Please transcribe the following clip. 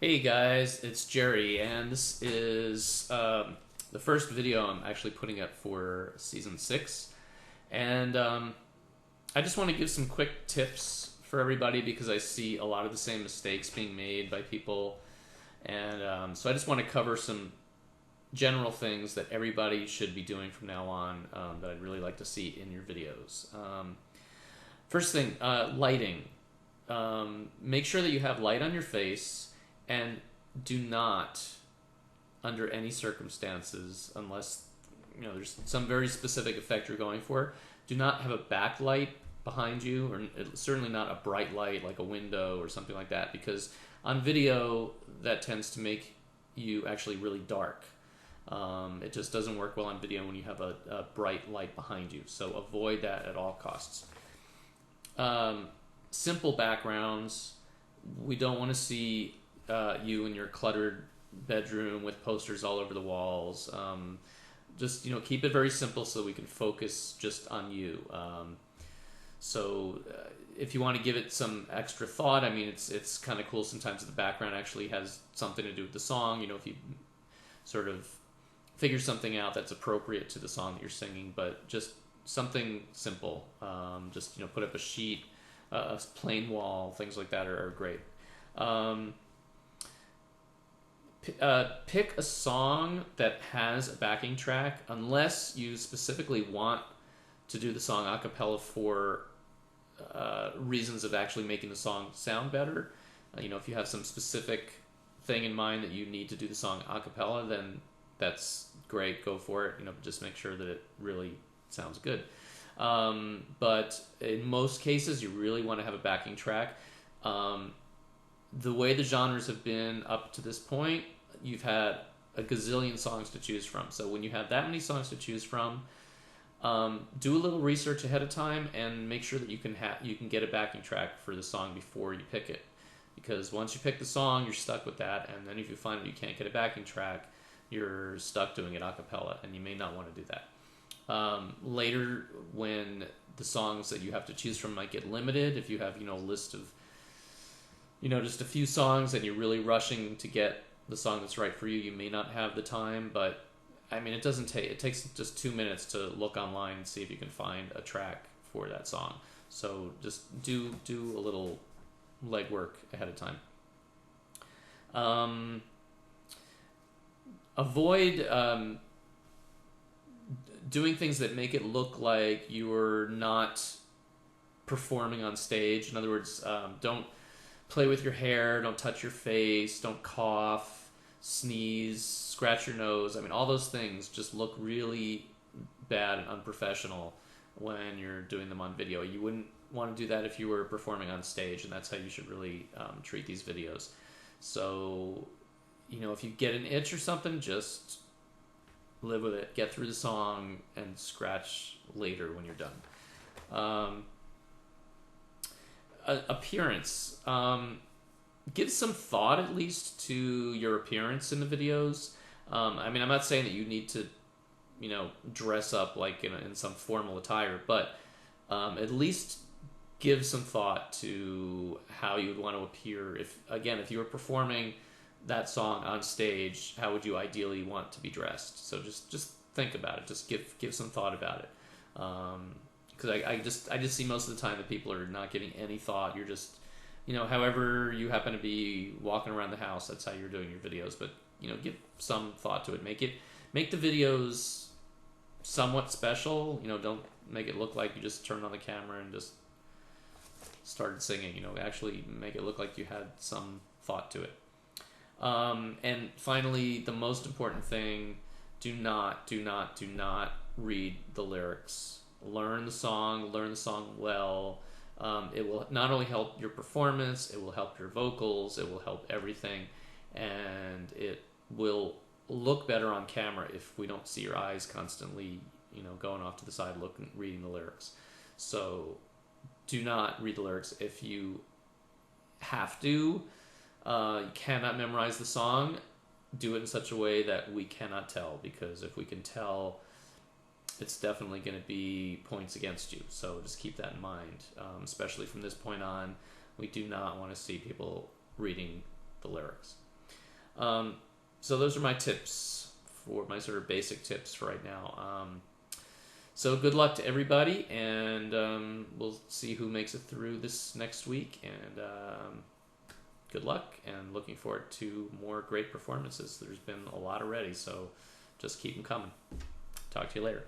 Hey guys, it's Jerry, and this is the first video I'm actually putting up for season 6. And I just want to give some quick tips for everybody because I see a lot of the same mistakes being made by people. And so I just want to cover some general things that everybody should be doing from now on that I'd really like to see in your videos. First thing, lighting. Make sure that you have light on your face. And do not, under any circumstances, unless there's some very specific effect you're going for, do not have a backlight behind you, or certainly not a bright light like a window or something like that, because on video that tends to make you actually really dark. It just doesn't work well on video when you have a bright light behind you, so avoid that at all costs. Simple backgrounds. We don't want to see you in your cluttered bedroom with posters all over the walls. Just keep it very simple so we can focus just on you. If you want to give it some extra thought, I mean, it's kind of cool sometimes if the background actually has something to do with the song. If you sort of figure something out that's appropriate to the song that you're singing, but just something simple. Just put up a sheet, a plain wall, things like that are great. Pick a song that has a backing track, unless you specifically want to do the song a cappella for reasons of actually making the song sound better. If you have some specific thing in mind that you need to do the song a cappella, then that's great, go for it. Just make sure that it really sounds good. But in most cases, you really want to have a backing track. The way the genres have been up to this point, you've had a gazillion songs to choose from. So when you have that many songs to choose from, do a little research ahead of time and make sure that you can get a backing track for the song before you pick it. Because once you pick the song, you're stuck with that, and then if you find that you can't get a backing track, you're stuck doing it a cappella, and you may not want to do that. Later, when the songs that you have to choose from might get limited, if you have a list of just a few songs and you're really rushing to get the song that's right for you, you may not have the time. But I mean, it takes just 2 minutes to look online and see if you can find a track for that song. So just do a little legwork ahead of time. Avoid doing things that make it look like you're not performing on stage. In other words, don't play with your hair, don't touch your face, don't cough, sneeze, scratch your nose. I mean, all those things just look really bad and unprofessional when you're doing them on video. You wouldn't want to do that if you were performing on stage, and that's how you should really treat these videos. So, if you get an itch or something, just live with it, get through the song, and scratch later when you're done. Appearance. Give some thought at least to your appearance in the videos. I mean, I'm not saying that you need to, dress up like in some formal attire, but at least give some thought to how you would want to appear. If you were performing that song on stage, how would you ideally want to be dressed? So just think about it. Just give some thought about it. Because I just see most of the time that people are not giving any thought. You're just, however you happen to be walking around the house, that's how you're doing your videos. But give some thought to it. Make the videos somewhat special. Don't make it look like you just turned on the camera and just started singing. Actually make it look like you had some thought to it. And finally, the most important thing: do not read the lyrics. Learn the song well. It will not only help your performance, it will help your vocals, it will help everything, and it will look better on camera if we don't see your eyes constantly, going off to the side reading the lyrics. So do not read the lyrics. If you have to, you cannot memorize the song, do it in such a way that we cannot tell, because if we can tell, it's definitely going to be points against you. So just keep that in mind. Especially from this point on, we do not want to see people reading the lyrics. So those are my tips, for my sort of basic tips for right now. So good luck to everybody, and we'll see who makes it through this next week. And good luck, and looking forward to more great performances. There's been a lot already, so just keep them coming. Talk to you later.